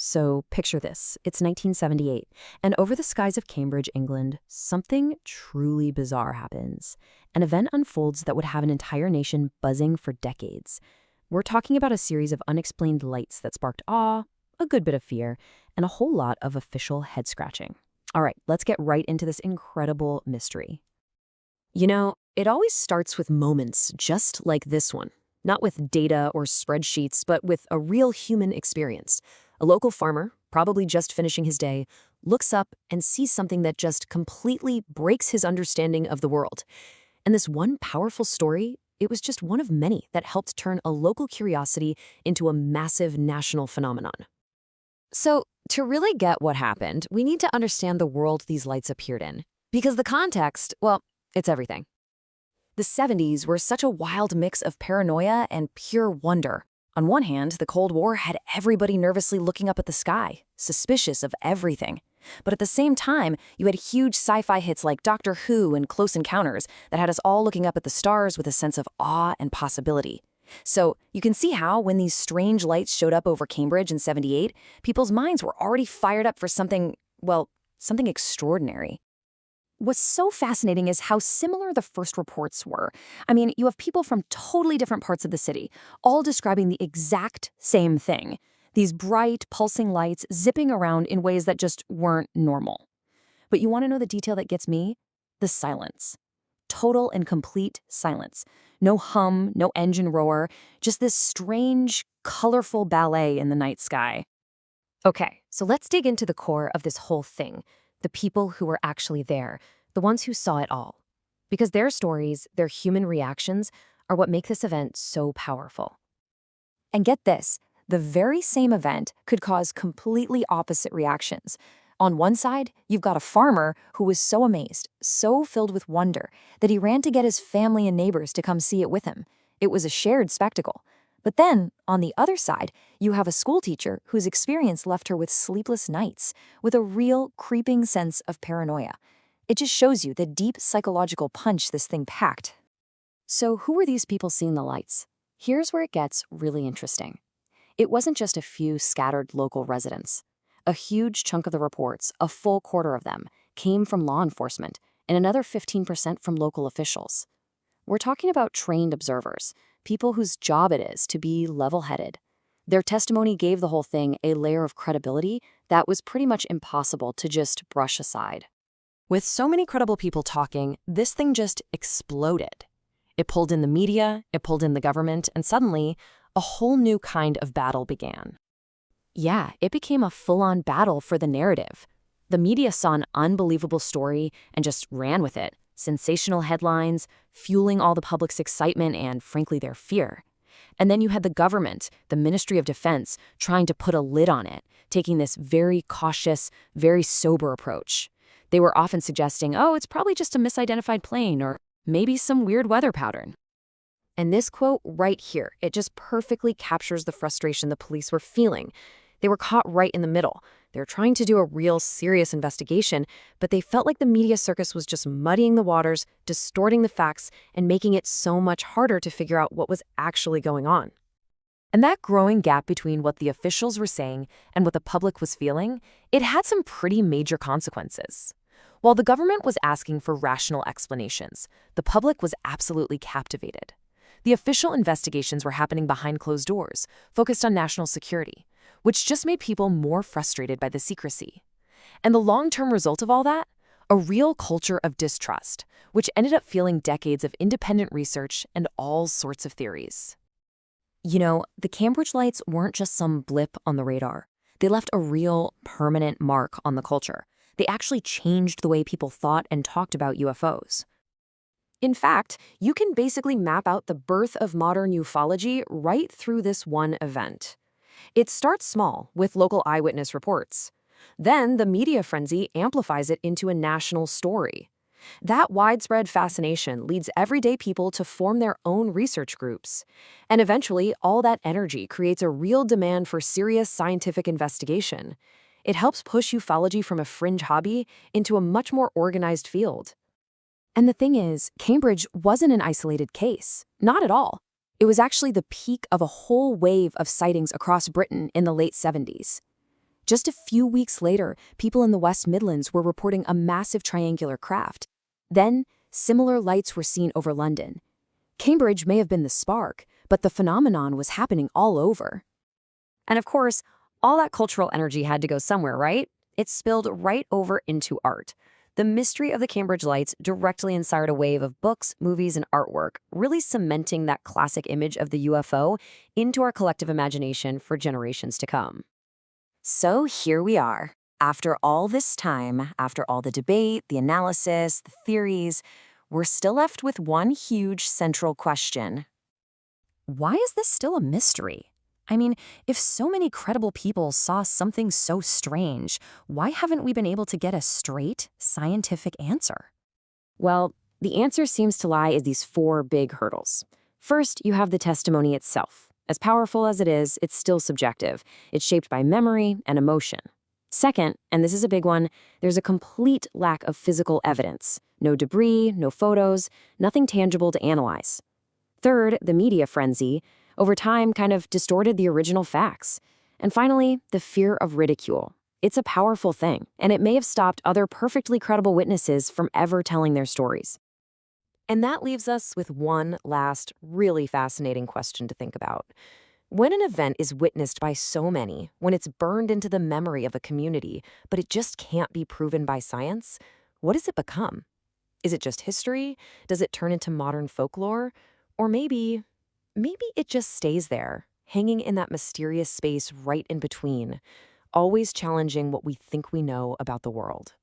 So picture this. It's 1978, and over the skies of Cambridge, England, something truly bizarre happens. An event unfolds that would have an entire nation buzzing for decades. We're talking about a series of unexplained lights that sparked awe, a good bit of fear, and a whole lot of official head-scratching. All right, let's get right into this incredible mystery. It always starts with moments just like this one. Not with data or spreadsheets, but with a real human experience. A local farmer, probably just finishing his day, looks up and sees something that just completely breaks his understanding of the world. And this one powerful story, it was just one of many that helped turn a local curiosity into a massive national phenomenon. So, to really get what happened, we need to understand the world these lights appeared in. Because the context, well, it's everything. The 70s were such a wild mix of paranoia and pure wonder. On one hand, the Cold War had everybody nervously looking up at the sky, suspicious of everything. But at the same time, you had huge sci-fi hits like Doctor Who and Close Encounters that had us all looking up at the stars with a sense of awe and possibility. So you can see how, when these strange lights showed up over Cambridge in '78, people's minds were already fired up for something extraordinary. What's so fascinating is how similar the first reports were. I mean, you have people from totally different parts of the city, all describing the exact same thing. These bright, pulsing lights zipping around in ways that just weren't normal. But you want to know the detail that gets me? The silence. Total and complete silence. No hum, no engine roar, just this strange, colorful ballet in the night sky. Okay, so let's dig into the core of this whole thing. The people who were actually there, the ones who saw it all. Because their stories, their human reactions, are what make this event so powerful. And get this, the very same event could cause completely opposite reactions. On one side, you've got a farmer who was so amazed, so filled with wonder, that he ran to get his family and neighbors to come see it with him. It was a shared spectacle. But then, on the other side, you have a schoolteacher whose experience left her with sleepless nights, with a real creeping sense of paranoia. It just shows you the deep psychological punch this thing packed. So who were these people seeing the lights? Here's where it gets really interesting. It wasn't just a few scattered local residents. A huge chunk of the reports, a full quarter of them, came from law enforcement, and another 15% from local officials. We're talking about trained observers, people whose job it is to be level-headed. Their testimony gave the whole thing a layer of credibility that was pretty much impossible to just brush aside. With so many credible people talking, this thing just exploded. It pulled in the media, it pulled in the government, and suddenly, a whole new kind of battle began. Yeah, it became a full-on battle for the narrative. The media saw an unbelievable story and just ran with it. Sensational headlines, fueling all the public's excitement and, frankly, their fear. And then you had the government, the Ministry of Defense, trying to put a lid on it, taking this very cautious, very sober approach. They were often suggesting, it's probably just a misidentified plane or maybe some weird weather pattern. And this quote right here, it just perfectly captures the frustration the police were feeling. They were caught right in the middle. They were trying to do a real serious investigation, but they felt like the media circus was just muddying the waters, distorting the facts, and making it so much harder to figure out what was actually going on. And that growing gap between what the officials were saying and what the public was feeling, it had some pretty major consequences. While the government was asking for rational explanations, the public was absolutely captivated. The official investigations were happening behind closed doors, focused on national security, which just made people more frustrated by the secrecy. And the long-term result of all that? A real culture of distrust, which ended up fueling decades of independent research and all sorts of theories. The Cambridge lights weren't just some blip on the radar. They left a real, permanent mark on the culture. They actually changed the way people thought and talked about UFOs. In fact, you can basically map out the birth of modern ufology right through this one event. It starts small, with local eyewitness reports. Then the media frenzy amplifies it into a national story. That widespread fascination leads everyday people to form their own research groups. And eventually, all that energy creates a real demand for serious scientific investigation. It helps push ufology from a fringe hobby into a much more organized field. And the thing is, Cambridge wasn't an isolated case. Not at all. It was actually the peak of a whole wave of sightings across Britain in the late 70s. Just a few weeks later, people in the West Midlands were reporting a massive triangular craft. Then, similar lights were seen over London. Cambridge may have been the spark, but the phenomenon was happening all over. And of course, all that cultural energy had to go somewhere, right? It spilled right over into art. The mystery of the Cambridge lights directly inspired a wave of books, movies, and artwork, really cementing that classic image of the UFO into our collective imagination for generations to come. So here we are. After all this time, after all the debate, the analysis, the theories, we're still left with one huge central question. Why is this still a mystery? I mean, if so many credible people saw something so strange, why haven't we been able to get a straight, scientific answer? Well, the answer seems to lie in these four big hurdles. First, you have the testimony itself. As powerful as it is, it's still subjective. It's shaped by memory and emotion. Second, and this is a big one, there's a complete lack of physical evidence. No debris, no photos, nothing tangible to analyze. Third, the media frenzy, over time kind of distorted the original facts. And finally, the fear of ridicule. It's a powerful thing, and it may have stopped other perfectly credible witnesses from ever telling their stories. And that leaves us with one last, really fascinating question to think about. When an event is witnessed by so many, when it's burned into the memory of a community, but it just can't be proven by science, what does it become? Is it just history? Does it turn into modern folklore? Or maybe it just stays there, hanging in that mysterious space right in between, always challenging what we think we know about the world.